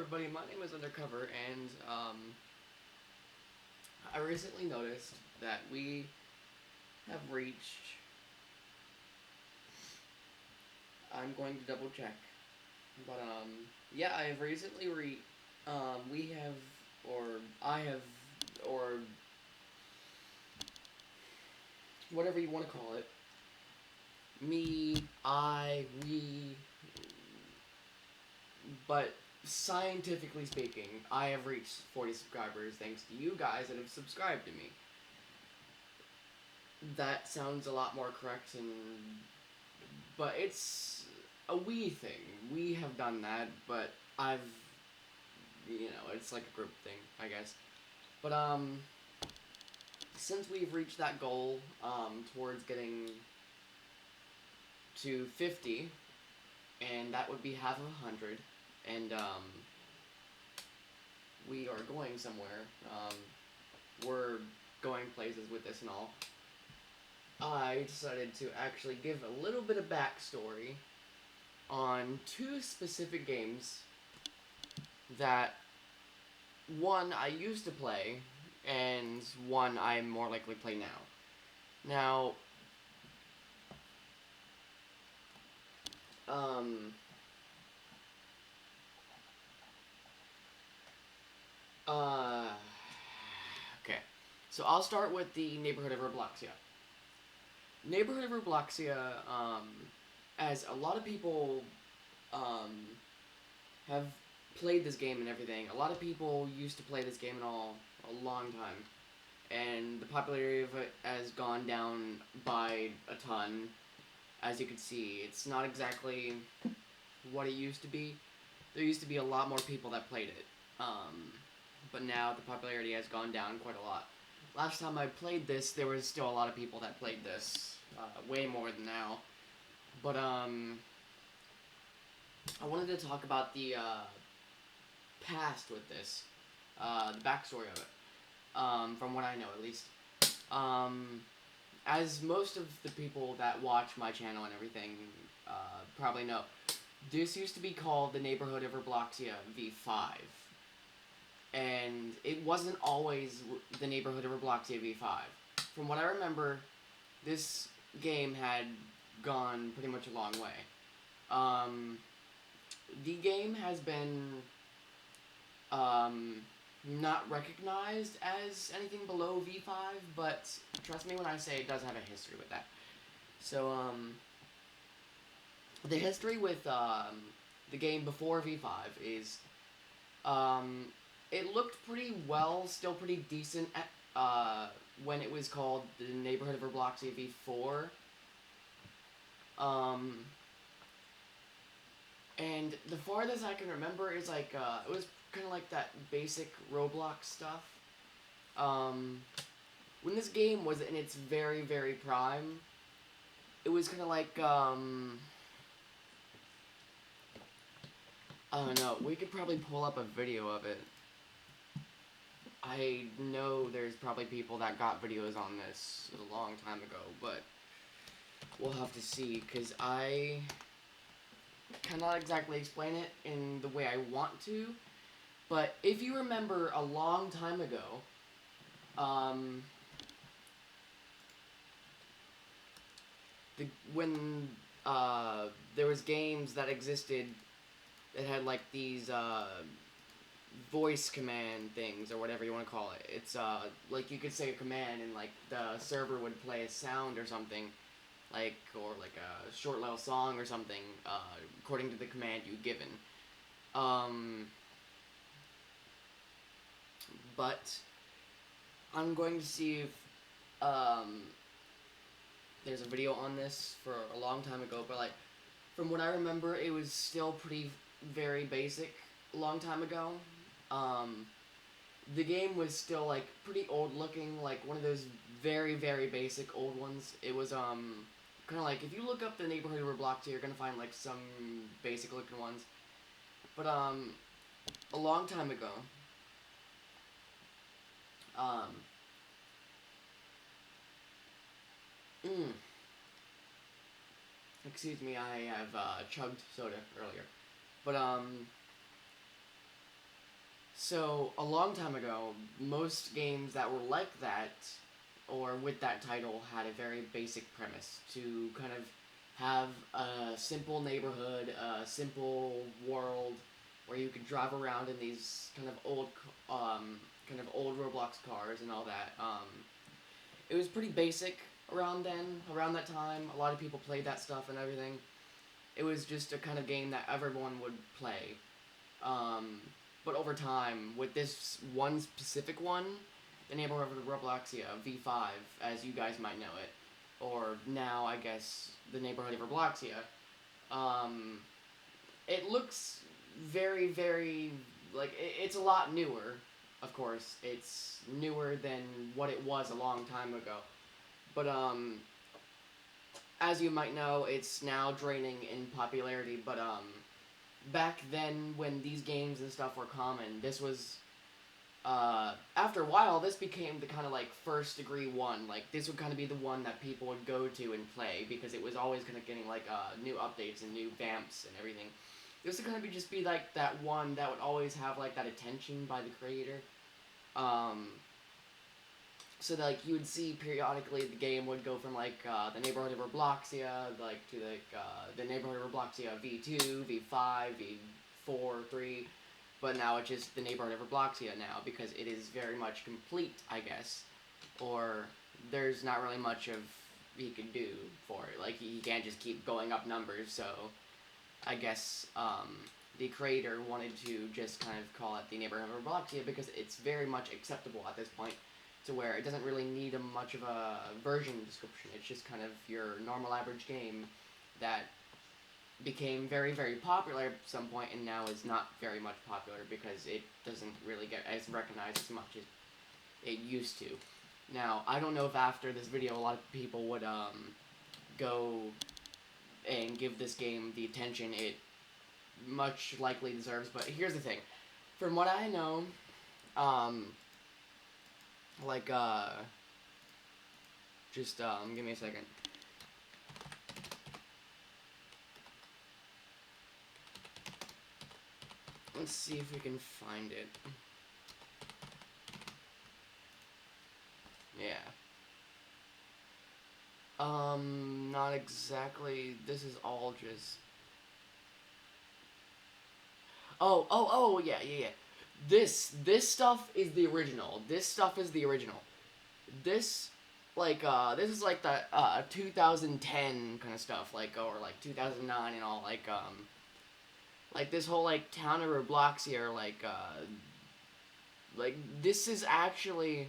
everybody, my name is Undercover, and I recently noticed that we have reached. I'm going to double check, but yeah, I have recently we have, or I have, or whatever you want to call it. Me, we, but scientifically speaking, I have reached 40 subscribers thanks to you guys that have subscribed to me. That sounds a lot more correct, but it's a we thing. We have done that, but it's like a group thing, I guess. But since we've reached that goal, towards getting to 50, and that would be half of 100, and we are going somewhere. We're going places with this and all. I decided to actually give a little bit of backstory on two specific games that one I used to play and one I more likely play now. Now, okay. So I'll start with the neighborhood of Robloxia. Neighborhood of Robloxia, as a lot of people have played this game and everything. A lot of people used to play this game and all a long time, and the popularity of it has gone down by a ton. As you can see, it's not exactly what it used to be. There used to be a lot more people that played it, but now the popularity has gone down quite a lot. Last time I played this, there was still a lot of people that played this, way more than now. But I wanted to talk about the past with this, the backstory of it, from what I know at least. As most of the people that watch my channel and everything probably know, this used to be called the Neighborhood of Robloxia V5. And it wasn't always the Neighborhood of Robloxia V5. From what I remember, this game had gone pretty much a long way. The game has been not recognized as anything below V5, but trust me when I say it does have a history with that. So, the history with the game before V5 is, it looked pretty well, still pretty decent at, when it was called the Neighborhood of Robloxia V4. And the farthest I can remember is like, it was kind of like that basic Roblox stuff. When this game was in its very, very prime, it was kind of like, I don't know, we could probably pull up a video of it. I know there's probably people that got videos on this a long time ago, but we'll have to see, because I cannot exactly explain it in the way I want to, but if you remember a long time ago, when there was games that existed that had like these voice command things, or whatever you want to call it. It's like you could say a command and like the server would play a sound or something, or like a short little song or something, according to the command you've given. But I'm going to see if there's a video on this for a long time ago, but like from what I remember, it was still very basic a long time ago. The game was still like pretty old looking, like one of those very, very basic old ones. It was kind of like, if you look up the Neighborhood of Roblox, you're gonna find like some basic looking ones. But a long time ago, excuse me, I have chugged soda earlier. But So, a long time ago, most games that were like that, or with that title, had a very basic premise to kind of have a simple neighborhood, a simple world where you could drive around in these kind of old Roblox cars and all that. It was pretty basic around then, around that time. A lot of people played that stuff and everything. It was just a kind of game that everyone would play. Um, but over time, with this one specific one, the neighborhood of Robloxia V5, as you guys might know it, or now I guess the neighborhood of Robloxia, um, it looks very, very like it's a lot newer. Of course, it's newer than what it was a long time ago. But as you might know, it's now draining in popularity. But back then, when these games and stuff were common, this was after a while, this became the kind of like first degree one. Like this would kind of be the one that people would go to and play because it was always kind of getting like new updates and new vamps and everything. This would kind of just be like that one that would always have like that attention by the creator. Um, so like you would see periodically the game would go from like the neighborhood of Robloxia like to like the neighborhood of Robloxia V2, V5, V4, 3. But now it's just the neighborhood of Robloxia now because it is very much complete, I guess. Or there's not really much of he can do for it. Like he can't just keep going up numbers. So I guess the creator wanted to just kind of call it the neighborhood of Robloxia because it's very much acceptable at this point, to where it doesn't really need much of a version description. It's just kind of your normal average game that became very, very popular at some point and now is not very much popular because it doesn't really get as recognized as much as it used to. Now, I don't know if after this video a lot of people would go and give this game the attention it much likely deserves, but here's the thing. From what I know, like, just, give me a second. Let's see if we can find it. Yeah. Not exactly. This is all just... Oh, yeah. This stuff is the original. This stuff is the original. This, this is like the, 2010 kind of stuff, like, or like 2009 and all, like this whole, like, town of Robloxia, or, like, this is actually,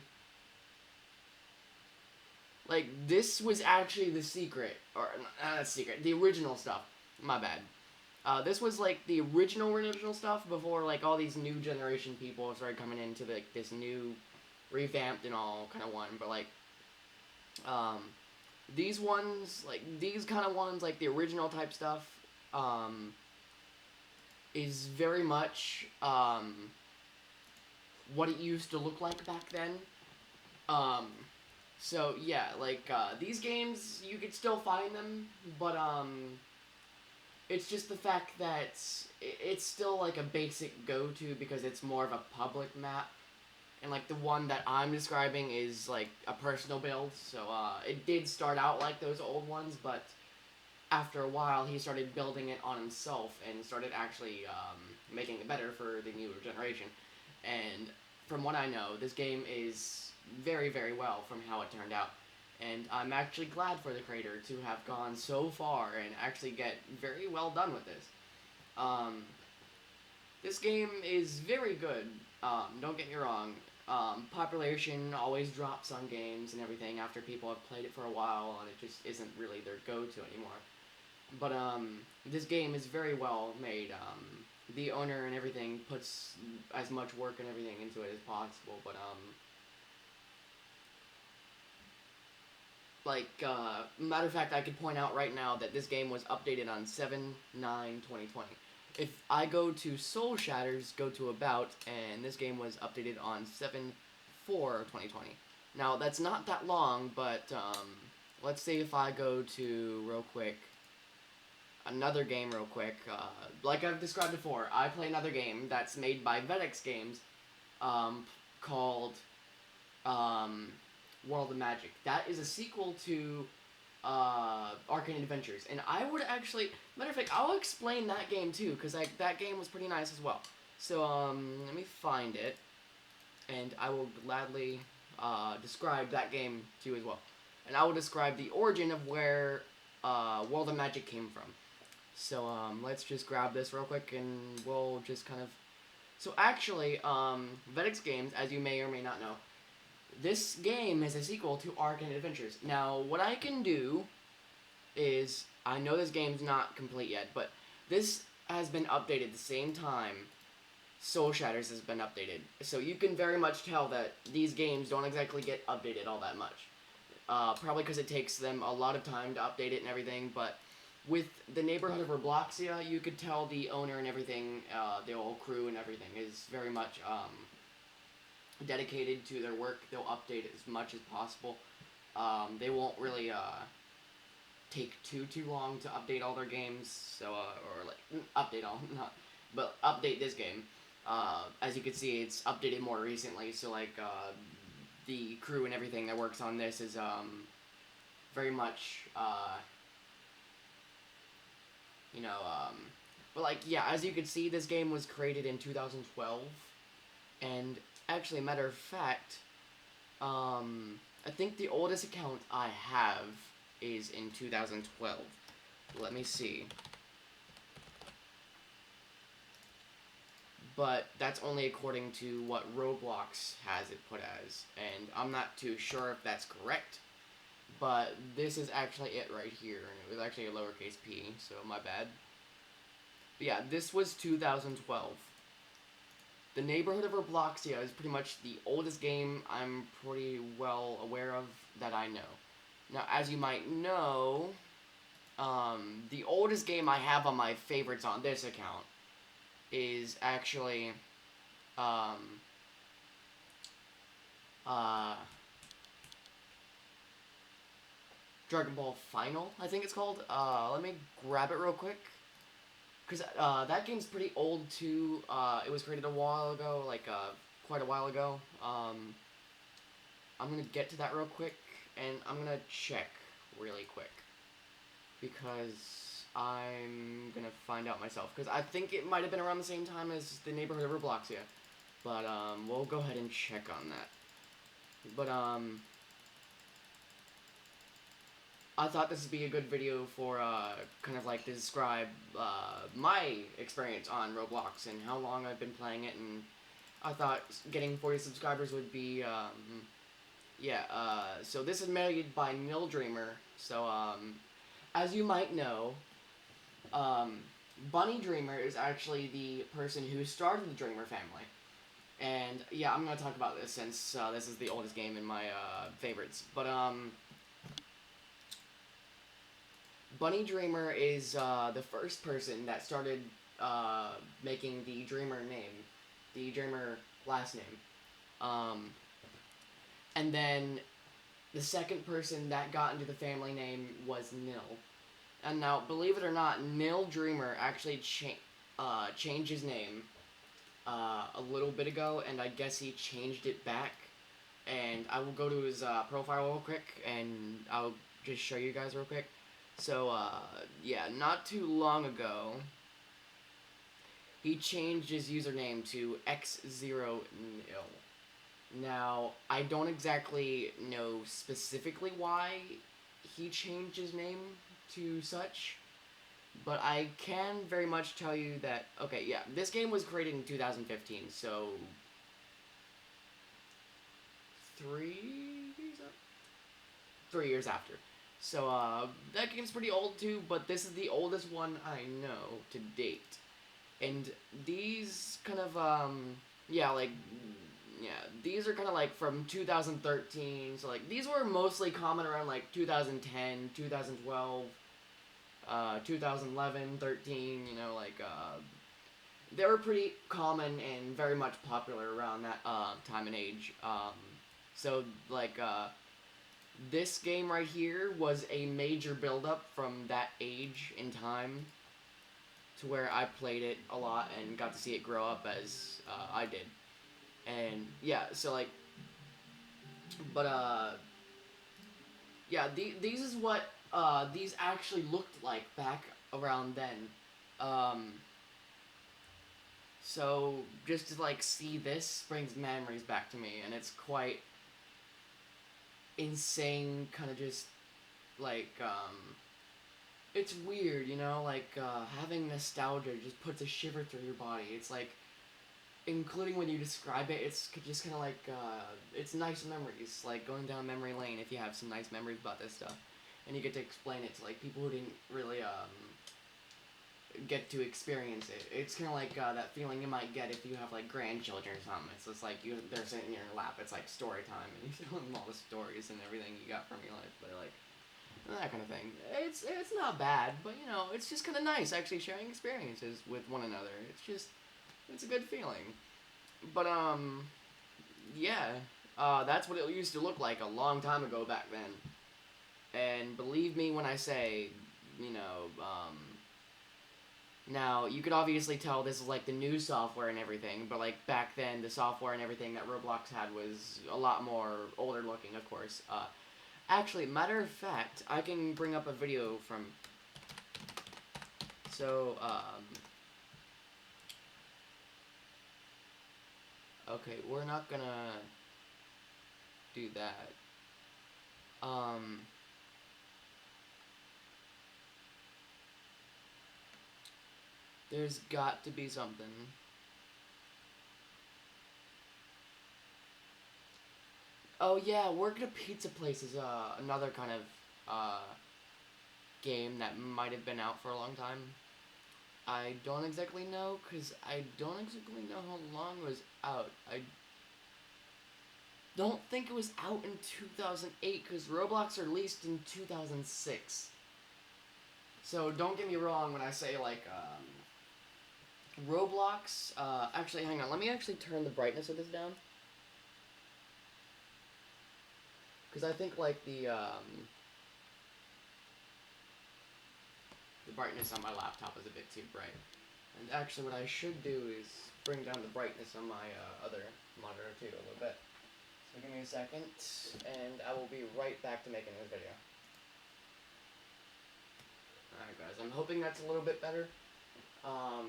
like, this was actually the secret, or, not secret, the original stuff, my bad. This was, like, the original stuff before, like, all these new generation people started coming into, like, this new, revamped and all kind of one, but, like, these ones, like, these kind of ones, like, the original type stuff, is very much, what it used to look like back then. So, yeah, like, these games, you could still find them, but, it's just the fact that it's still, like, a basic go-to because it's more of a public map. And, like, the one that I'm describing is, like, a personal build. So, it did start out like those old ones, but after a while, he started building it on himself and started actually making it better for the newer generation. And from what I know, this game is very, very well from how it turned out. And I'm actually glad for the creator to have gone so far and actually get very well done with this. This game is very good, don't get me wrong. Population always drops on games and everything after people have played it for a while and it just isn't really their go-to anymore. But, this game is very well made. The owner and everything puts as much work and everything into it as possible, but, matter of fact, I could point out right now that this game was updated on 7/9/2020. If I go to Soul Shatters, go to About, and this game was updated on 7/4/2020. Now, that's not that long, but, let's see if I go to, real quick, another game real quick. Like I've described before, I play another game that's made by Vedex Games, called um, World of Magic. That is a sequel to Arcane Adventures, and I would actually, matter of fact, I'll explain that game too, because that game was pretty nice as well. So let me find it, and I will gladly describe that game to you as well, and I will describe the origin of where World of Magic came from. So let's just grab this real quick, and we'll just kind of. So actually, Vedix Games, as you may or may not know, this game is a sequel to Arcane Adventures. Now, what I can do is, I know this game's not complete yet, but this has been updated the same time Soul Shatters has been updated. So you can very much tell that these games don't exactly get updated all that much. Probably because it takes them a lot of time to update it and everything, but with the neighborhood of Robloxia, you could tell the owner and everything, the whole crew and everything, is very much dedicated to their work. They'll update as much as possible. They won't really take too long to update all their games, so or like update all, not, but update this game. As you can see, it's updated more recently, so like the crew and everything that works on this is very much you know, but like, yeah, as you can see, this game was created in 2012, and actually, matter of fact, I think the oldest account I have is in 2012. Let me see. But that's only according to what Roblox has it put as, and I'm not too sure if that's correct. But this is actually it right here, and it was actually a lowercase p, so my bad. But yeah, this was 2012. The neighborhood of Robloxia is pretty much the oldest game I'm pretty well aware of that I know. Now, as you might know, the oldest game I have on my favorites on this account is actually, Dragon Ball Final, I think it's called. Let me grab it real quick. Because that game's pretty old too. It was created a while ago, like quite a while ago. I'm going to get to that real quick, and I'm going to check really quick. Because I'm going to find out myself. Because I think it might have been around the same time as the neighborhood of Robloxia. But we'll go ahead and check on that. But I thought this would be a good video for kind of like to describe my experience on Roblox and how long I've been playing it, and I thought getting 40 subscribers would be, so this is made by Nil Dreamer. So as you might know, Bunny Dreamer is actually the person who started the Dreamer family. And yeah, I'm going to talk about this since this is the oldest game in my favorites. But Bunny Dreamer is the first person that started making the Dreamer name, the Dreamer last name. And then the second person that got into the family name was Nil. And now, believe it or not, Nil Dreamer actually changed his name a little bit ago, and I guess he changed it back. And I will go to his profile real quick, and I'll just show you guys real quick. So, yeah, not too long ago, he changed his username to X0Nil. Now, I don't exactly know specifically why he changed his name to such, but I can very much tell you that, okay, yeah, this game was created in 2015, so 3 years after. So, that game's pretty old too, but this is the oldest one I know to date. And these kind of, these are kind of like from 2013, so like, these were mostly common around like 2010, 2012, 2011, 13, you know, like, they were pretty common and very much popular around that, time and age. So, like, this game right here was a major build-up from that age in time to where I played it a lot and got to see it grow up as I did. And yeah, so like, but yeah, these is what these actually looked like back around then. Um, so just to like see this brings memories back to me, and it's quite insane. Kind of just like it's weird, you know, like having nostalgia just puts a shiver through your body. It's like, including when you describe it, it's just kind of like it's nice memories, like going down memory lane if you have some nice memories about this stuff, and you get to explain it to like people who didn't really get to experience it. It's kind of like that feeling you might get if you have like grandchildren or something. It's just like they're sitting in your lap. It's like story time, and you tell them all the stories and everything you got from your life. But like that kind of thing. It's not bad, but you know, it's just kind of nice actually sharing experiences with one another. It's a good feeling. But yeah, that's what it used to look like a long time ago back then. And believe me when I say, you know, now you could obviously tell this is like the new software and everything, but like back then the software and everything that Roblox had was a lot more older looking, of course. Actually, matter of fact, I can bring up a video from. So, okay, we're not gonna do that. Um, there's got to be something. Oh yeah, work at a pizza place is another kind of game that might have been out for a long time. I don't exactly know, because I don't exactly know how long it was out. I don't think it was out in 2008, because Roblox released in 2006. So don't get me wrong when I say, like, Roblox, actually, hang on, let me actually turn the brightness of this down. Because I think, like, the brightness on my laptop is a bit too bright. And actually what I should do is bring down the brightness on my other monitor too a little bit. So give me a second, and I will be right back to making this video. Alright guys, I'm hoping that's a little bit better. I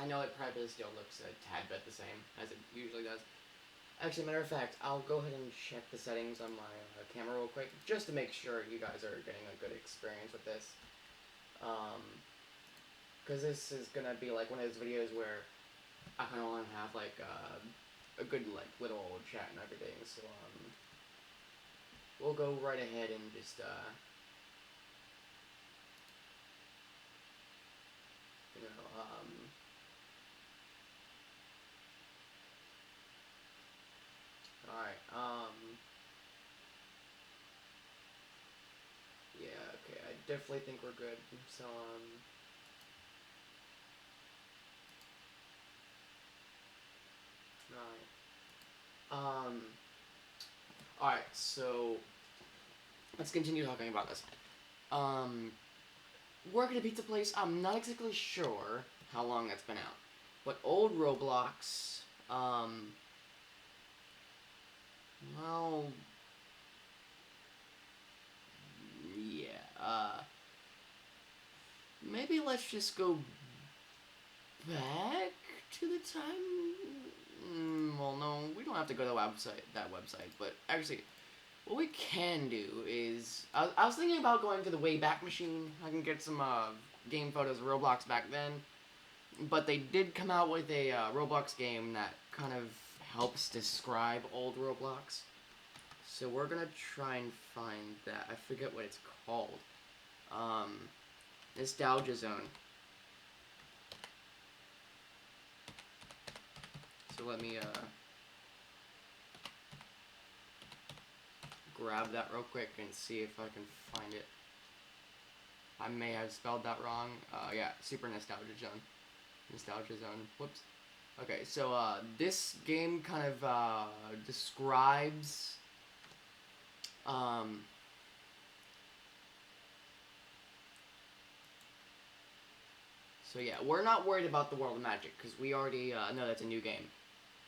know it probably still looks a tad bit the same, as it usually does. Actually, matter of fact, I'll go ahead and check the settings on my camera real quick, just to make sure you guys are getting a good experience with this. Because this is gonna be like one of those videos where I kind of want to have like a good like little chat and everything. So we'll go right ahead and just you know all right yeah, okay, I definitely think we're good. So alright. Alright, so let's continue talking about this. Work at a pizza place, I'm not exactly sure how long that's been out. But old Roblox, well, yeah, maybe let's just go back to the time. Well, no, we don't have to go to that website, but actually, what we can do is, I was thinking about going to the Wayback Machine. I can get some game photos of Roblox back then, but they did come out with a Roblox game that kind of helps describe old Roblox. So we're gonna try and find that. I forget what it's called. Nostalgia Zone. So let me grab that real quick and see if I can find it. I may have spelled that wrong. Yeah, Super Nostalgia Zone. Nostalgia Zone. Whoops. Okay, so this game kind of describes So yeah, we're not worried about the World of Magic because we already know that's a new game.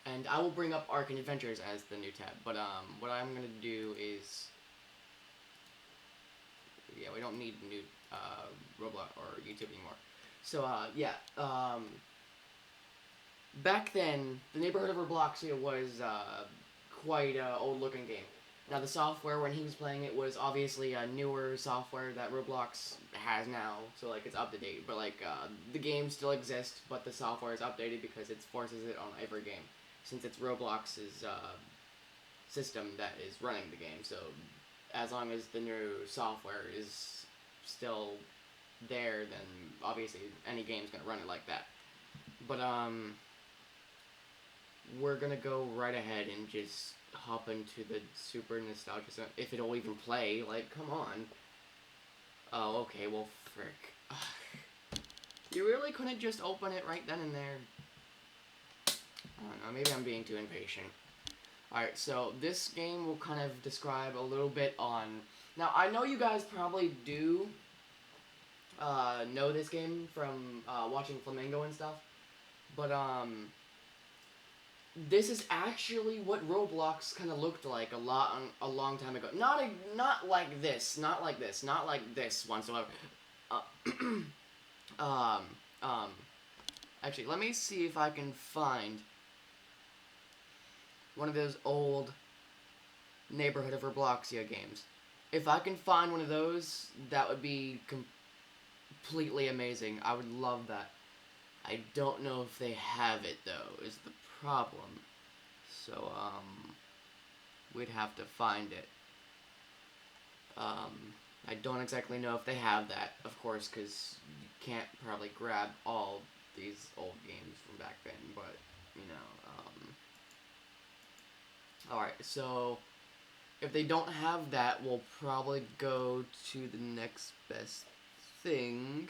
And I will bring up Ark and Adventures as the new tab. But what I'm gonna do is, yeah, we don't need new Roblox or YouTube anymore. So yeah, back then the neighborhood of Robloxia was quite an old looking game. Now the software when he was playing it was obviously a newer software that Roblox has now, so like it's up to date. But like the game still exists, but the software is updated because it forces it on every game, since it's Roblox's system that is running the game. So as long as the new software is still there, then obviously any game's gonna run it like that. But we're gonna go right ahead and just hop into the super nostalgia zone. If it'll even play, like, come on. Oh, okay, well, frick. You really couldn't just open it right then and there? I don't know, maybe I'm being too impatient. Alright, so this game will kind of describe a little bit on... Now, I know you guys probably do know this game from watching Flamingo and stuff, but this is actually what Roblox kind of looked like a long time ago. Not like this, not like this, not like this whatsoever. Actually, let me see if I can find one of those old Neighborhood of Robloxia games. If I can find one of those, that would be completely amazing. I would love that. I don't know if they have it, though, is the problem. So, we'd have to find it. I don't exactly know if they have that, of course, because you can't probably grab all these old games from back then, but, you know, alright, so, if they don't have that, we'll probably go to the next best thing.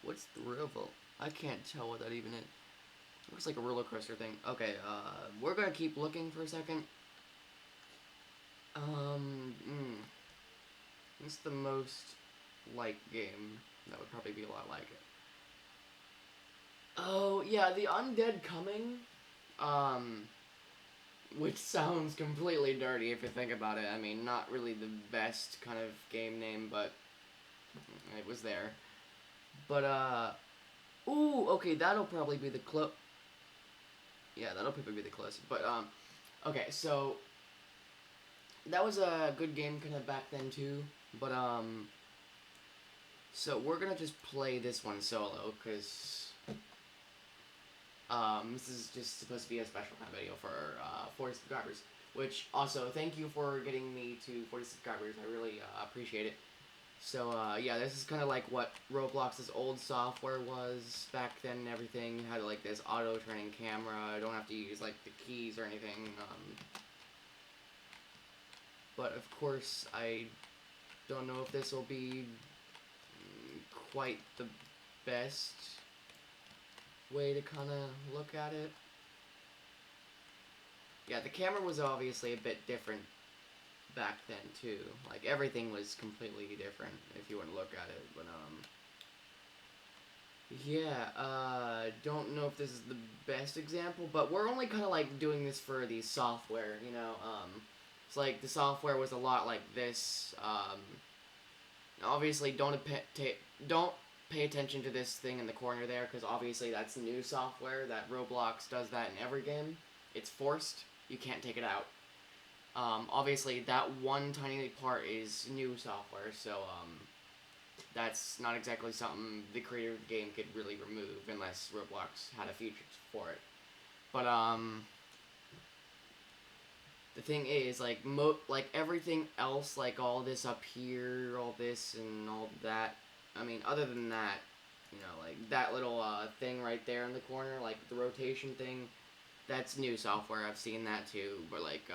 What's the river? I can't tell what that even is. It looks like a roller coaster thing. Okay, we're gonna keep looking for a second. What's the most like game? That would probably be a lot like it. Oh, yeah, the Undead Coming. Which sounds completely dirty if you think about it. I mean, not really the best kind of game name, but it was there. But, ooh, okay, that'll probably be the yeah, that'll probably be the closest. But, okay, so, that was a good game kind of back then, too. But, so we're gonna just play this one solo, because, this is just supposed to be a special kind of video for, 40 subscribers. Which, also, thank you for getting me to 40 subscribers. I really, appreciate it. So, yeah, this is kind of like what Roblox's old software was back then and everything. You had, like, this auto-turning camera. I don't have to use, like, the keys or anything. But, of course, I don't know if this will be quite the best way to kind of look at it. Yeah, the camera was obviously a bit different back then too. Like everything was completely different if you want to look at it. But yeah, don't know if this is the best example, but we're only kind of like doing this for the software, you know. It's like the software was a lot like this. Obviously don't pay attention to this thing in the corner there, because obviously that's new software. That Roblox does that in every game. It's forced. You can't take it out. Obviously, that one tiny part is new software, so, that's not exactly something the creator of the game could really remove unless Roblox had a feature for it. But, the thing is, like, everything else, like, all this up here, all this, and all that, I mean, other than that, you know, like, that little, thing right there in the corner, like, the rotation thing, that's new software. I've seen that too, but, like,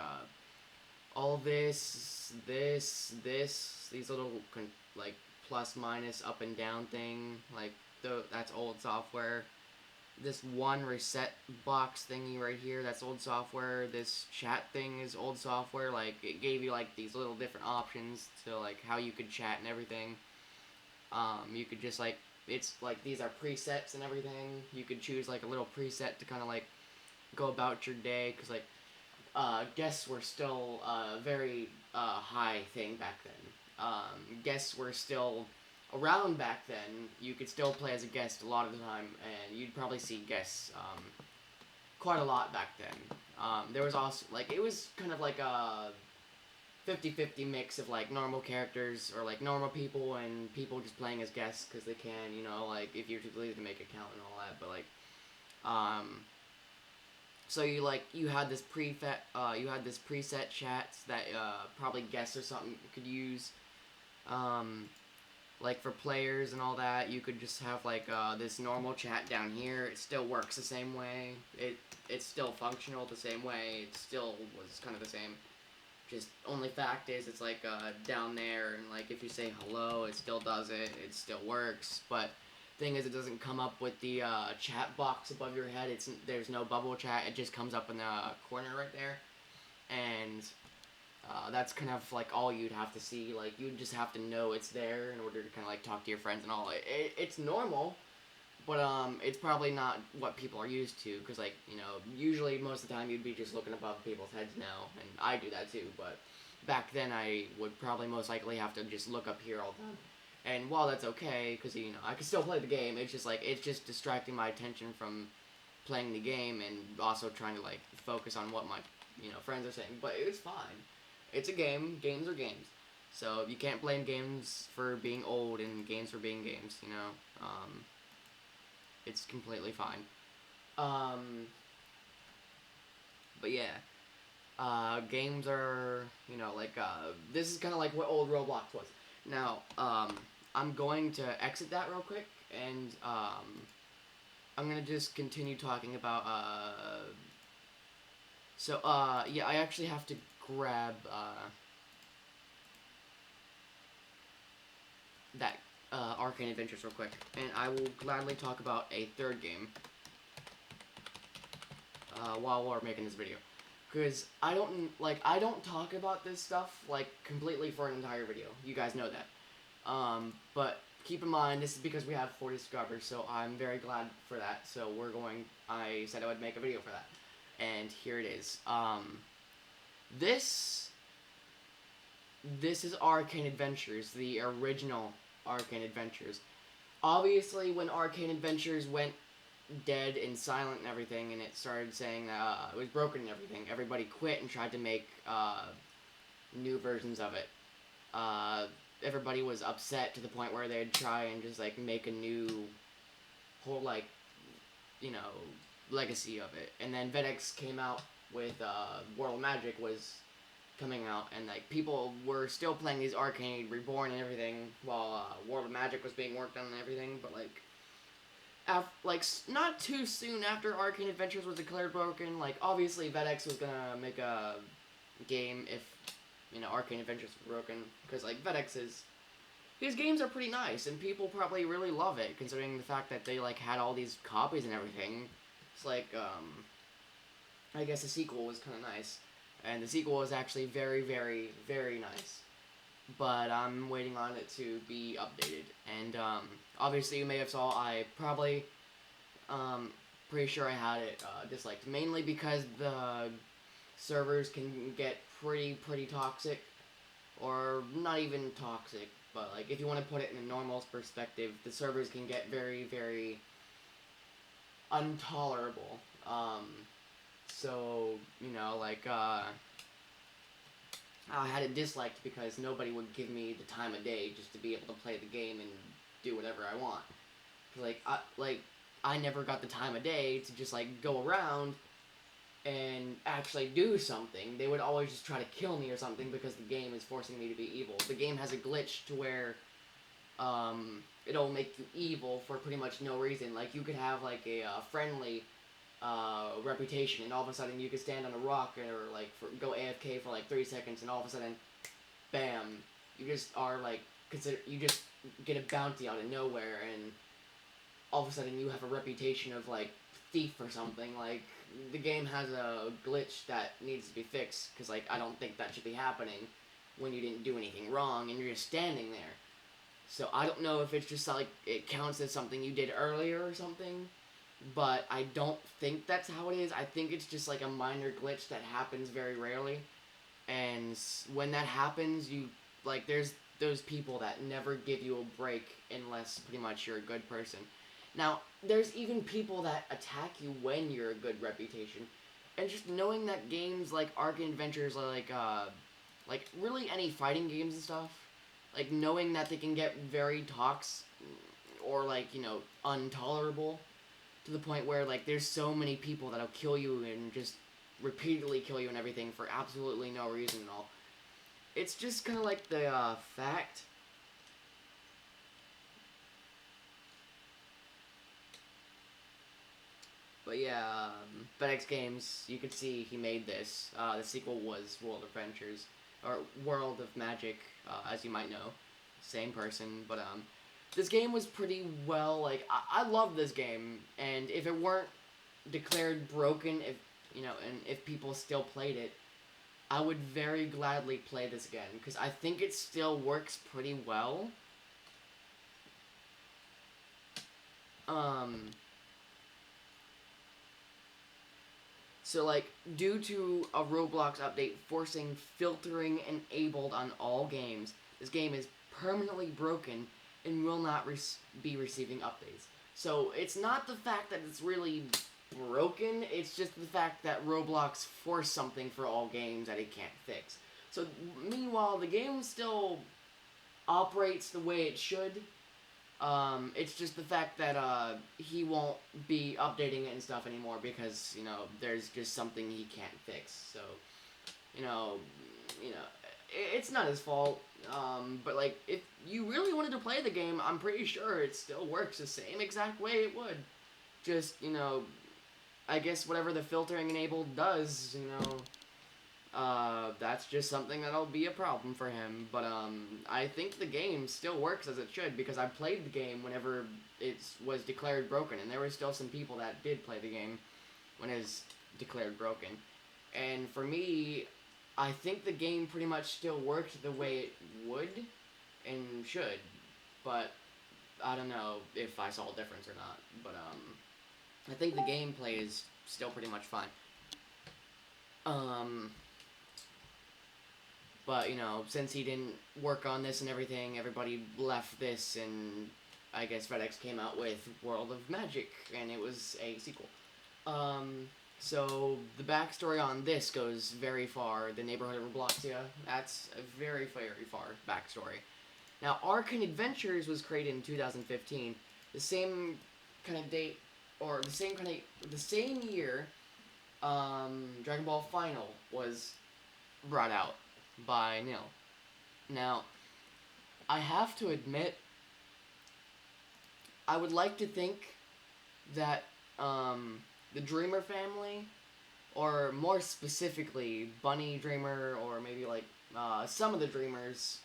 all these little, like, plus, minus, up and down thing, like, that's old software. This one reset box thingy right here, that's old software. This chat thing is old software. Like, it gave you, like, these little different options to, like, how you could chat and everything. You could just like, it's like these are presets and everything. You could choose like a little preset to kind of like go about your day, because like guests were still a very high thing back then. Guests were still around back then. You could still play as a guest a lot of the time, and you'd probably see guests quite a lot back then. There was also, like, it was kind of like a 50-50 mix of, like, normal characters, or, like, normal people, and people just playing as guests because they can, you know, like, if you're too lazy to make an account and all that, but, like, so you had this preset chats that, probably guests or something could use, like, for players and all that. You could just have, like, this normal chat down here. It still works the same way. It's still functional the same way. It still was kind of the same. Just only fact is, it's like down there, and like if you say hello, it still does it. It still works. But thing is, it doesn't come up with the chat box above your head. There's no bubble chat. It just comes up in the corner right there, and that's kind of like all you'd have to see. Like, you'd just have to know it's there in order to kind of like talk to your friends and all. It's normal. But, it's probably not what people are used to, because, like, you know, usually most of the time you'd be just looking above people's heads now, and I do that too, but back then I would probably most likely have to just look up here all the time. And while that's okay, because, you know, I can still play the game, it's just, like, it's just distracting my attention from playing the game and also trying to, like, focus on what my, you know, friends are saying, but it was fine. It's a game. Games are games. So you can't blame games for being old and games for being games, you know? It's completely fine. But yeah, games are, you know, like, this is kind of like what old Roblox was. Now, I'm going to exit that real quick, and, I'm gonna just continue talking about, yeah, I actually have to grab, that Arcane Adventures real quick, and I will gladly talk about a third game while we're making this video, because I don't talk about this stuff like completely for an entire video. You guys know that, but keep in mind this is because we have 40 subscribers, so I'm very glad for that. So I said I would make a video for that, and here it is. This is Arcane Adventures, the original Arcane Adventures. Obviously, when Arcane Adventures went dead and silent and everything, and it started saying that it was broken and everything, everybody quit and tried to make new versions of it. Everybody was upset to the point where they'd try and just like make a new whole, like, you know, legacy of it. And then VEDX came out with World of Magic was coming out, and like people were still playing these Arcane Reborn and everything while World of Magic was being worked on and everything. But like not too soon after Arcane Adventures was declared broken, like obviously VEDX was gonna make a game if, you know, Arcane Adventures was broken, because like his games are pretty nice and people probably really love it, considering the fact that they like had all these copies and everything. It's like I guess the sequel was kind of nice. And the sequel is actually very, very, very nice. But I'm waiting on it to be updated. And, obviously you may have saw, I probably, pretty sure I had it, disliked. Mainly because the servers can get pretty toxic. Or not even toxic, but, like, if you want to put it in a normal perspective, the servers can get very, very intolerable. So, you know, like, I had it disliked because nobody would give me the time of day just to be able to play the game and do whatever I want. I never got the time of day to just, like, go around and actually do something. They would always just try to kill me or something because the game is forcing me to be evil. The game has a glitch to where, it'll make you evil for pretty much no reason. Like, you could have, like, a friendly reputation, and all of a sudden you could stand on a rock or like go AFK for like 3 seconds, and all of a sudden, bam, you just are like you just get a bounty out of nowhere, and all of a sudden you have a reputation of like thief or something. Like, the game has a glitch that needs to be fixed, because like I don't think that should be happening when you didn't do anything wrong and you're just standing there. So I don't know if it's just like it counts as something you did earlier or something, but I don't think that's how it is. I think it's just like a minor glitch that happens very rarely, and when that happens, you like there's those people that never give you a break unless pretty much you're a good person. Now, there's even people that attack you when you're a good reputation, and just knowing that games like Arc Adventures are like really any fighting games and stuff, like knowing that they can get very or like intolerable to the point where like there's so many people that'll kill you and just repeatedly kill you and everything for absolutely no reason at all. It's just kind of like the fact. But yeah, FedEx Games, you can see he made this. The sequel was World of Adventures, or World of Magic, as you might know. Same person, but this game was pretty well, like, I love this game, and if it weren't declared broken, and if people still played it, I would very gladly play this again, because I think it still works pretty well. So, like, due to a Roblox update forcing filtering enabled on all games, this game is permanently broken and will not be receiving updates. So, it's not the fact that it's really broken, it's just the fact that Roblox forced something for all games that it can't fix. So, meanwhile, the game still operates the way it should. It's just the fact that he won't be updating it and stuff anymore because there's just something he can't fix. So you know, it's not his fault. But like if you really wanted to play the game, I'm pretty sure it still works the same exact way it would. Just I guess whatever the filtering enabled does, that's just something that'll be a problem for him. But I think the game still works as it should because I played the game whenever it was declared broken, and there were still some people that did play the game when it was declared broken. And for me, I think the game pretty much still worked the way it would and should, but I don't know if I saw a difference or not. But I think the gameplay is still pretty much fine. But, since he didn't work on this and everything, everybody left this, and I guess FedEx came out with World of Magic, and it was a sequel. So, the backstory on this goes very far. The neighborhood of Robloxia, that's a very, very far backstory. Now, Arc Adventures was created in 2015, the same kind of date, or the same year, Dragon Ball Final was brought out by Nil. Now, I have to admit, I would like to think that the Dreamer family, or more specifically Bunny Dreamer, or maybe like some of the Dreamers,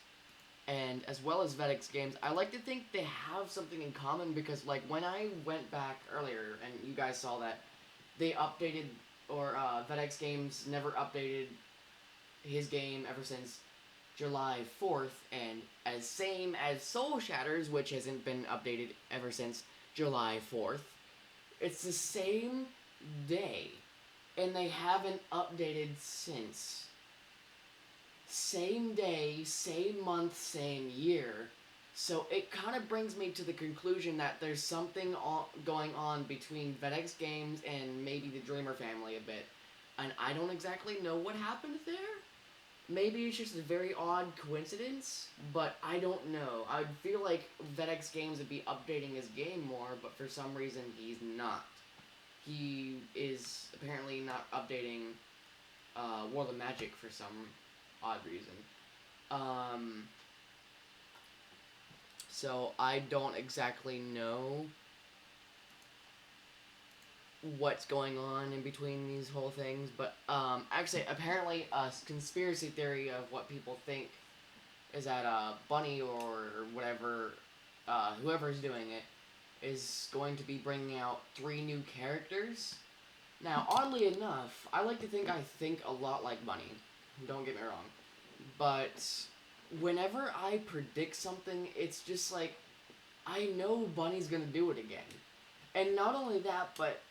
and as well as FedEx Games, I like to think they have something in common because like when I went back earlier and you guys saw that they updated, or FedEx Games never updated his game ever since July 4th, and as same as Soul Shatters, which hasn't been updated ever since July 4th. It's the same day, and they haven't updated since. Same day, same month, same year. So it kind of brings me to the conclusion that there's something going on between FedEx Games and maybe the Dreamer family a bit. And I don't exactly know what happened there. Maybe it's just a very odd coincidence, but I don't know. I feel like FedEx Games would be updating his game more, but for some reason he's not. He is apparently not updating World of Magic for some odd reason. So I don't exactly know what's going on in between these whole things, but actually apparently a conspiracy theory of what people think is that Bunny or whatever, whoever's doing it, is going to be bringing out 3 new characters. Now, oddly enough, I like to think I think a lot like Bunny. Don't get me wrong. But whenever I predict something, it's just like, I know Bunny's gonna do it again. And not only that, but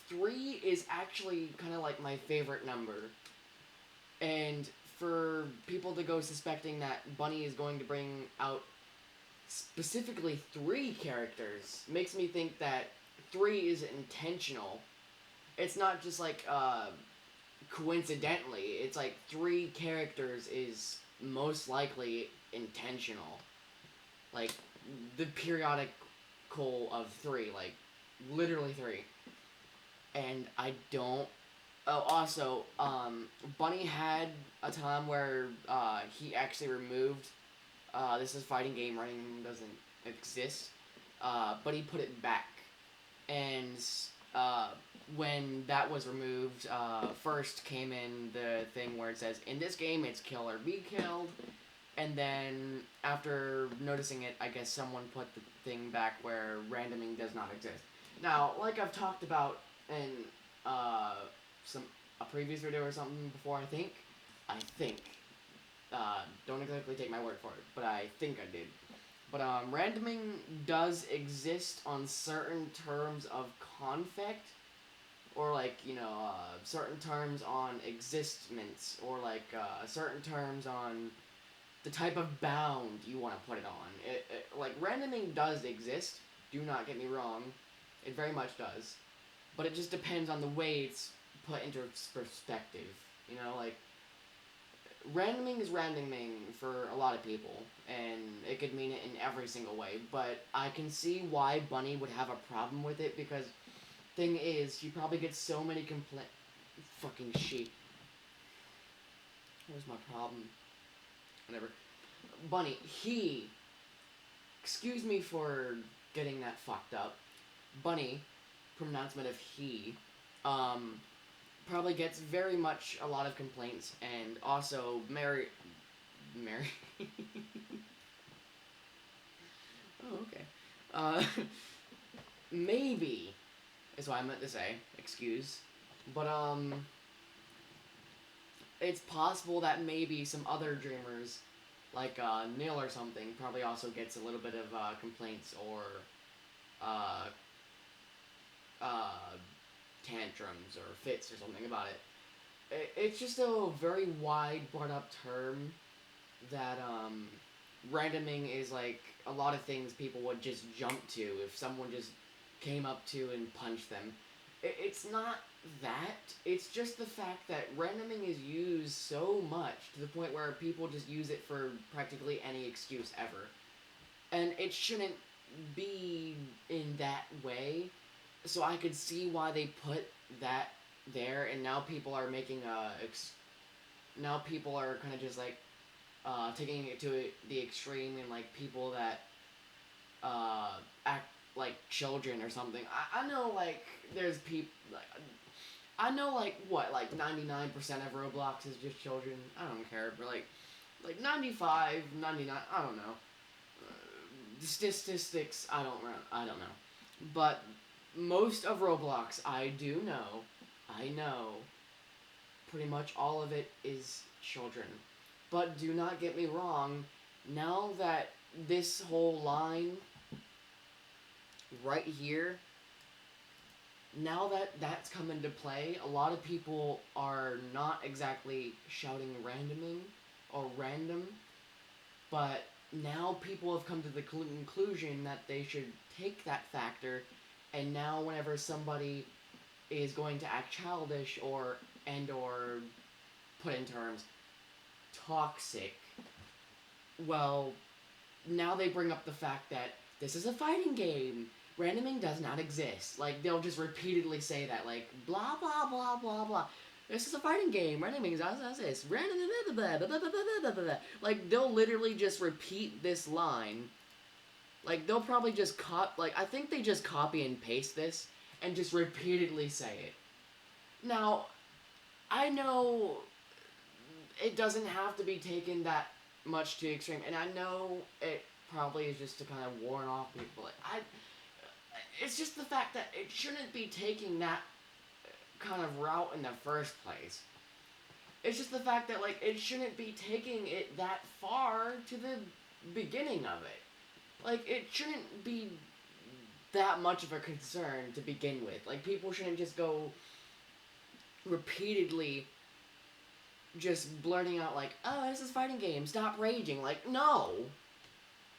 3 is actually kind of like my favorite number. And for people to go suspecting that Bunny is going to bring out specifically 3 characters makes me think that 3 is intentional. It's not just like coincidentally. It's like 3 characters is most likely intentional. Like the periodical of 3, like literally 3. And I don't. Oh, also, Bunny had a time where he actually removed. This is fighting game, running doesn't exist. But he put it back, and when that was removed, first came in the thing where it says, in this game it's kill or be killed, and then after noticing it, I guess someone put the thing back where randoming does not exist. Now, like I've talked about in a previous video or something before, I think, don't exactly take my word for it, but I think I did. But randoming does exist on certain terms of conflict, or like, certain terms on existence, or like certain terms on the type of bound you want to put it on. Like, randoming does exist, do not get me wrong, it very much does, but it just depends on the way it's put into perspective, like, randoming is randoming for a lot of people, and it could mean it in every single way, but I can see why Bunny would have a problem with it, because thing is, she probably gets so many fucking sheep. What was my problem? Whatever. Bunny, excuse me for getting that fucked up. Bunny, pronouncement of he, probably gets very much a lot of complaints, and also Mary. Oh, okay. Maybe is what I meant to say. Excuse, but it's possible that maybe some other dreamers, like Neil or something, probably also gets a little bit of complaints or tantrums or fits or something about it. It's just a very wide brought up term that randoming is like a lot of things people would just jump to if someone just came up to and punched them. It's not that. It's just the fact that randoming is used so much to the point where people just use it for practically any excuse ever. And it shouldn't be in that way. So I could see why they put that there, and now people are making now people are kind of just like taking it to the extreme, and like people that act like children or something. I know, like, there's people like, I know, like, what, like 99% of Roblox is just children. I don't care, but like 95, 99, I don't know. Statistics, I don't know. But most of Roblox, I know, pretty much all of it is children. But do not get me wrong, now that this whole line right here, now that that's come into play, a lot of people are not exactly shouting randoming or random, but now people have come to the conclusion that they should take that factor, and now whenever somebody is going to act childish or put in terms toxic, well, now they bring up the fact that this is a fighting game. Randoming does not exist. Like, they'll just repeatedly say that, like, blah, blah, blah, blah, blah. This is a fighting game. Randoming does this. Like, they'll literally just repeat this line. Like, they'll probably just I think they just copy and paste this and just repeatedly say it. Now, I know it doesn't have to be taken that much to the extreme, and I know it probably is just to kind of warn off people. It's just the fact that it shouldn't be taking that kind of route in the first place. It's just the fact that, like, it shouldn't be taking it that far to the beginning of it. Like, it shouldn't be that much of a concern to begin with. Like, people shouldn't just go repeatedly just blurting out, like, oh, this is a fighting game, stop raging. Like, no.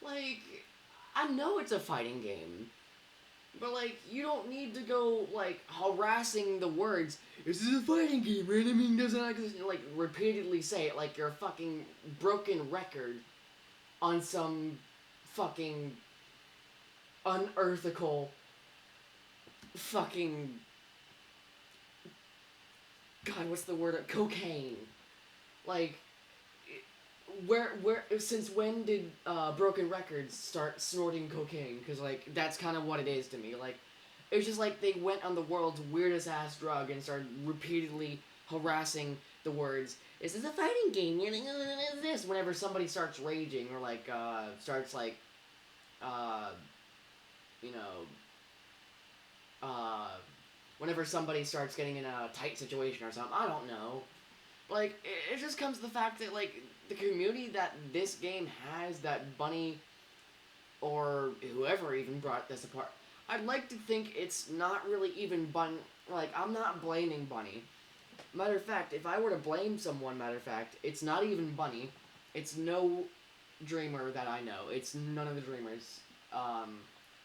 Like, I know it's a fighting game. But, like, you don't need to go, like, harassing the words, this is a fighting game, your enemy doesn't exist, like, repeatedly say it like you're a fucking broken record on some fucking unearthable fucking, God, what's the word? Cocaine. Like, since when did Broken Records start snorting cocaine? Because, like, that's kind of what it is to me. Like, it's just like they went on the world's weirdest ass drug and started repeatedly harassing the words, this is a fighting game, you know, this, whenever somebody starts raging, or, like, starts, like, you know, whenever somebody starts getting in a tight situation or something, I don't know. Like, it just comes to the fact that, like, the community that this game has, that Bunny, or whoever even brought this apart, I'd like to think it's not really even like, I'm not blaming Bunny. Matter of fact, if I were to blame someone, it's not even Bunny. It's no dreamer that I know. It's none of the dreamers,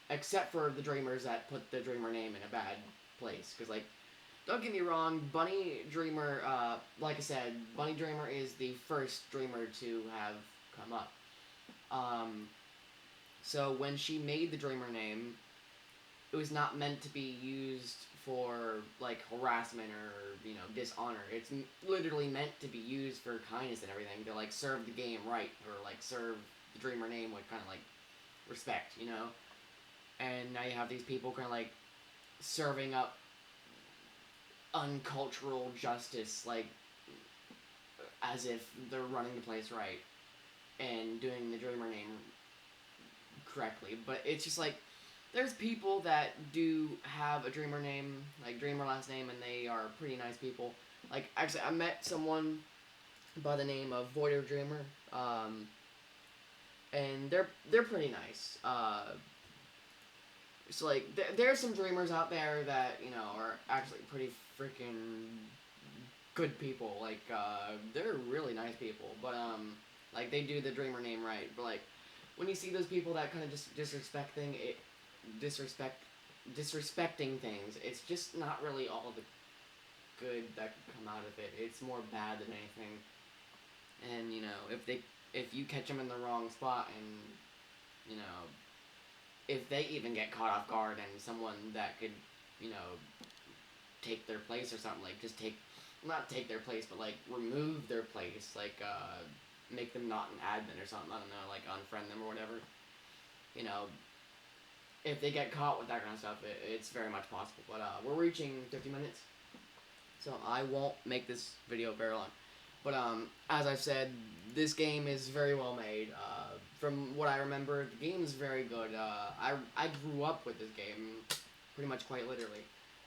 except for the dreamers that put the dreamer name in a bad place. Because, like, don't get me wrong, Bunny Dreamer, like I said, Bunny Dreamer is the first dreamer to have come up. So when she made the dreamer name, it was not meant to be used for, like, harassment or, you know, dishonor. It's literally meant to be used for kindness and everything, to, like, serve the game right, or, like, serve the dreamer name with kind of, like, respect, you know? And now you have these people kind of, like, serving up uncultural justice, like, as if they're running the place right and doing the dreamer name correctly. But it's just like, there's people that do have a dreamer name, like dreamer last name, and they are pretty nice people. Like, actually, I met someone by the name of Voider Dreamer, and they're pretty nice. So, like, there's some dreamers out there that, you know, are actually pretty freaking good people. Like, they're really nice people. But, like, they do the dreamer name right. But, like, when you see those people that kind of just disrespecting things, it's just not really all the good that can come out of it. It's more bad than anything. And, you know, if you catch them in the wrong spot, and, you know, if they even get caught off guard, and someone that could, you know, take their place or something, like, just not take their place, but, like, remove their place, like, make them not an admin or something, I don't know, like, unfriend them or whatever, you know, if they get caught with that kind of stuff, it's very much possible. But, we're reaching 50 minutes, so I won't make this video very long. But, as I've said, this game is very well made. From what I remember, the game is very good. I grew up with this game, pretty much quite literally.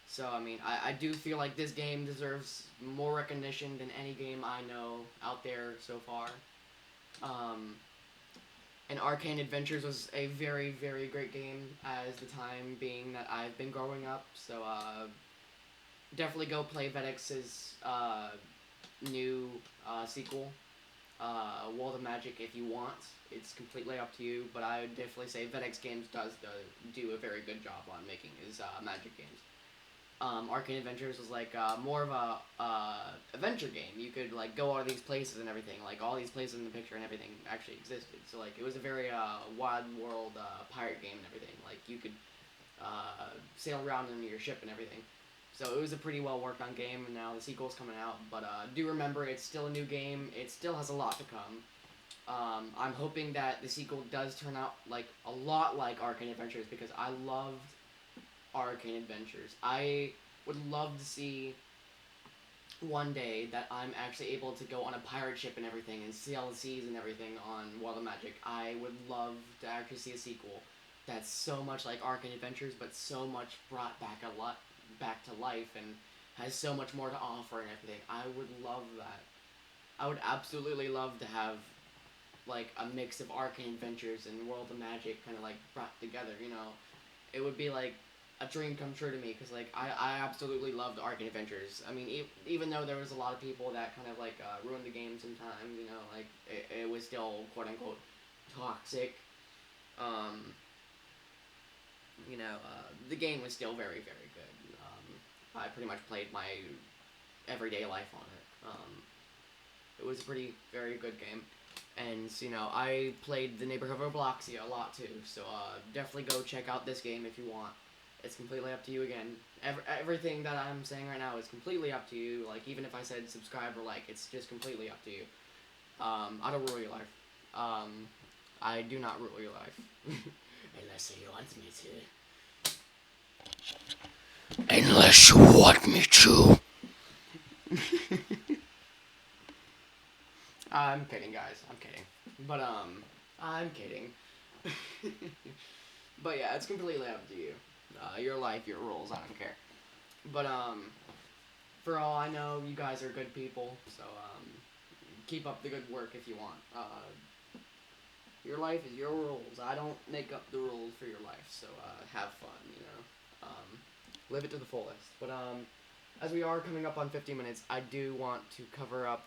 So, I mean, I do feel like this game deserves more recognition than any game I know out there so far. And Arcane Adventures was a very, very great game as the time being that I've been growing up. So, definitely go play Vedex's new sequel, World of Magic, if you want. It's completely up to you, but I would definitely say Vedex Games does do a very good job on making his Magic games. Arcane Adventures was like more of a adventure game. You could like go all these places and everything. Like all these places in the picture and everything actually existed. So like it was a very wide world pirate game and everything. Like you could sail around in your ship and everything. So it was a pretty well worked on game, and now the sequel's coming out. But do remember, it's still a new game. It still has a lot to come. I'm hoping that the sequel does turn out like a lot like Arcane Adventures, because I loved Arcane Adventures. I would love to see one day that I'm actually able to go on a pirate ship and everything and sail the seas and everything on World of Magic. I would love to actually see a sequel that's so much like Arcane Adventures, but so much brought back back to life and has so much more to offer and everything. I would love that. I would absolutely love to have like a mix of Arcane Adventures and World of Magic kind of like brought together. You know, it would be like a dream come true to me because like I absolutely loved Arcane Adventures. I mean, even though there was a lot of people that kind of like ruined the game sometimes, you know, like it was still quote unquote toxic. Um, the game was still very very good. I pretty much played my everyday life on it. It was a pretty very good game. And, I played the neighborhood of Robloxia a lot too, so definitely go check out this game if you want. It's completely up to you again. Everything that I'm saying right now is completely up to you. Like, even if I said subscribe or like, it's just completely up to you. I don't rule your life. I do not rule your life. Unless you want me to. Unless you want me to. I'm kidding, guys. I'm kidding. But, I'm kidding. But yeah, it's completely up to you. Your life, your rules, I don't care. But, for all I know, you guys are good people, so, keep up the good work if you want. Your life is your rules. I don't make up the rules for your life, so, have fun, live it to the fullest. But, as we are coming up on 50 minutes, I do want to cover up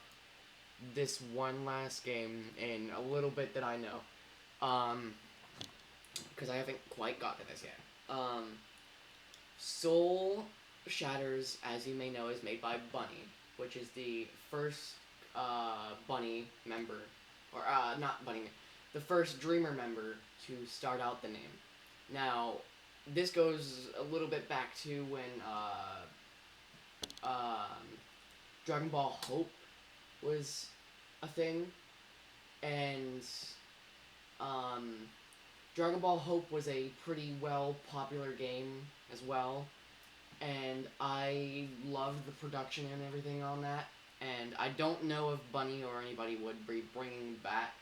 this one last game in a little bit that I know. Because I haven't quite got to this yet. Soul Shatters, as you may know, is made by Bunny, which is the first, Bunny member, or, not Bunny, the first Dreamer member to start out the name. Now, this goes a little bit back to when, Dragon Ball Hope was a thing, and Dragon Ball Hope was a pretty well popular game as well, and I loved the production and everything on that, and I don't know if Bunny or anybody would be bringing back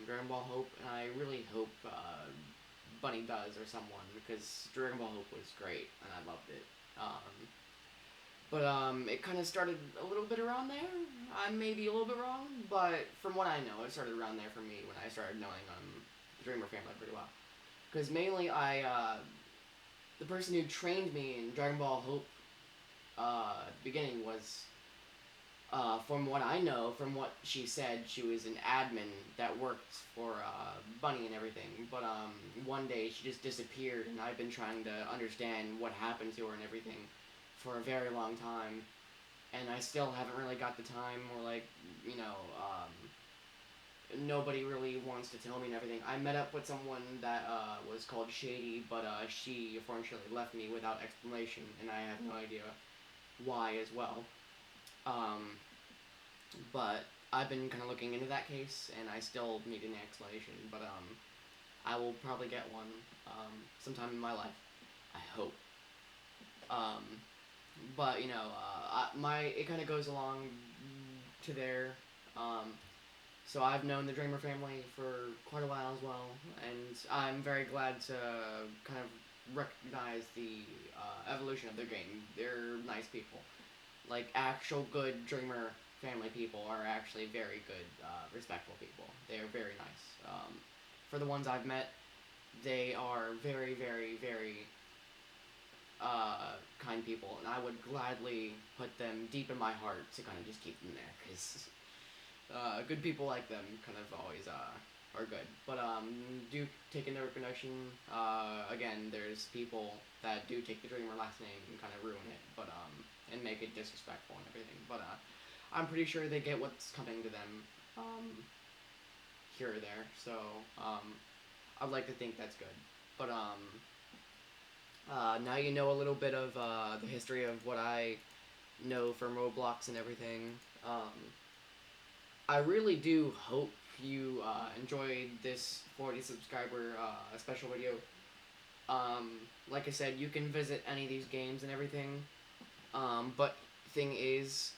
Dragon Ball Hope, and I really hope Bunny does, or someone, because Dragon Ball Hope was great, and I loved it. But it kind of started a little bit around there. I may be a little bit wrong, but from what I know, it started around there for me when I started knowing the Dreamer family pretty well. Because mainly the person who trained me in Dragon Ball Hope at the beginning was, from what I know, from what she said, she was an admin that worked for Bunny and everything. But one day she just disappeared, and I've been trying to understand what happened to her and everything for a very long time, and I still haven't really got the time, or like, nobody really wants to tell me and everything. I met up with someone that was called Shady, but she unfortunately left me without explanation, and I have no idea why as well. But I've been kind of looking into that case, and I still need an explanation, but I will probably get one sometime in my life, I hope. But, it kind of goes along to there. So I've known the Dreamer family for quite a while as well, and I'm very glad to kind of recognize the evolution of their game. They're nice people. Like, actual good Dreamer family people are actually very good, respectful people. They are very nice. For the ones I've met, they are very, very, very kind people, and I would gladly put them deep in my heart to kind of just keep them there, because good people like them kind of always are good. But do take into recognition, again, there's people that do take the Dreamer last name and kind of ruin it, but and make it disrespectful and everything. But I'm pretty sure they get what's coming to them here or there, so I'd like to think that's good. But now you know a little bit of the history of what I know from Roblox and everything. I really do hope you enjoyed this 40 subscriber special video. Like I said, you can visit any of these games and everything. But thing is,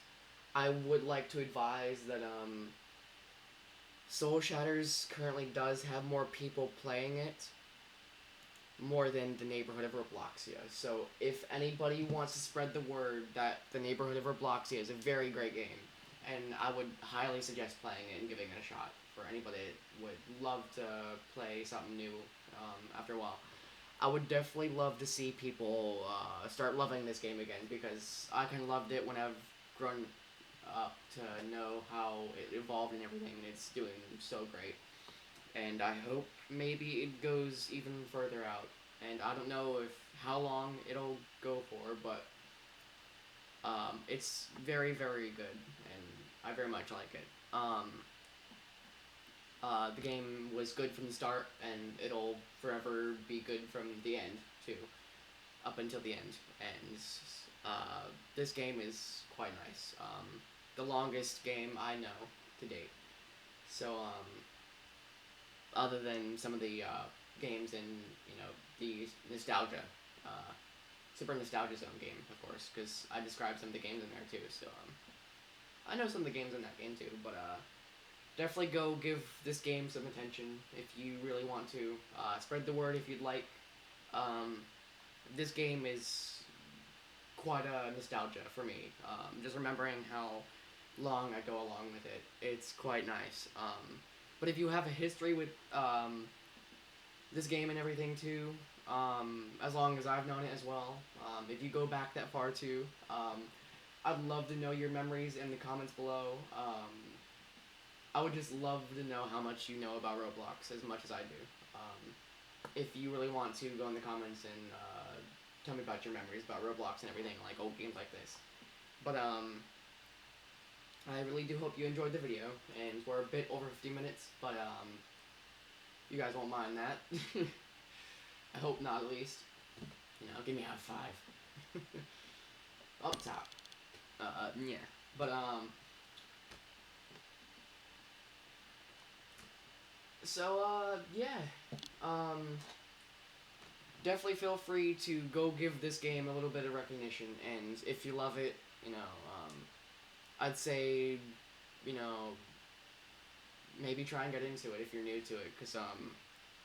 I would like to advise that Soul Shatters currently does have more people playing it, more than the neighborhood of Robloxia. So if anybody wants to spread the word that the neighborhood of Robloxia is a very great game, and I would highly suggest playing it and giving it a shot for anybody that would love to play something new after a while. I would definitely love to see people start loving this game again, because I kind of loved it when I've grown up to know how it evolved and everything, and it's doing so great. And I hope maybe it goes even further out. And I don't know if how long it'll go for, but it's very, very good, and I very much like it. The game was good from the start, and it'll forever be good from the end too, up until the end. And this game is quite nice. The longest game I know to date. So other than some of the games in the nostalgia, Super Nostalgia Zone game, of course, because I described some of the games in there too. So I know some of the games in that game too, but definitely go give this game some attention if you really want to. Spread the word if you'd like. This game is quite a nostalgia for me. Just remembering how long I go along with it, it's quite nice. But if you have a history with this game and everything too, as long as I've known it as well, if you go back that far too, I'd love to know your memories in the comments below. I would just love to know how much you know about Roblox, as much as I do. If you really want to, go in the comments and tell me about your memories about Roblox and everything, like old games like this. But I really do hope you enjoyed the video, and we're a bit over 50 minutes, but you guys won't mind that. I hope not, at least. Give me a high five. Up top. Yeah. But so yeah. Definitely feel free to go give this game a little bit of recognition, and if you love it, I'd say, maybe try and get into it if you're new to it, because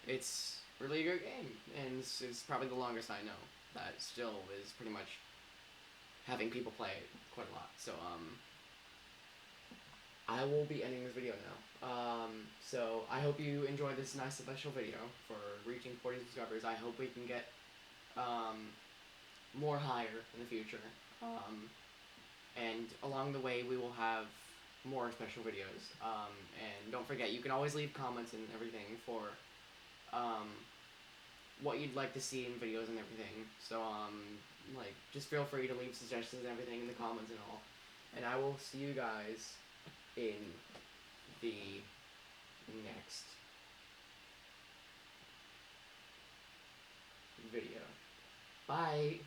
it's really a good game, and it's probably the longest I know that still is pretty much having people play it quite a lot. So I will be ending this video now. So I hope you enjoyed this nice special video for reaching 40 subscribers. I hope we can get more higher in the future. And along the way, we will have more special videos. And don't forget, you can always leave comments and everything for what you'd like to see in videos and everything. So, just feel free to leave suggestions and everything in the comments and all. And I will see you guys in the next video. Bye!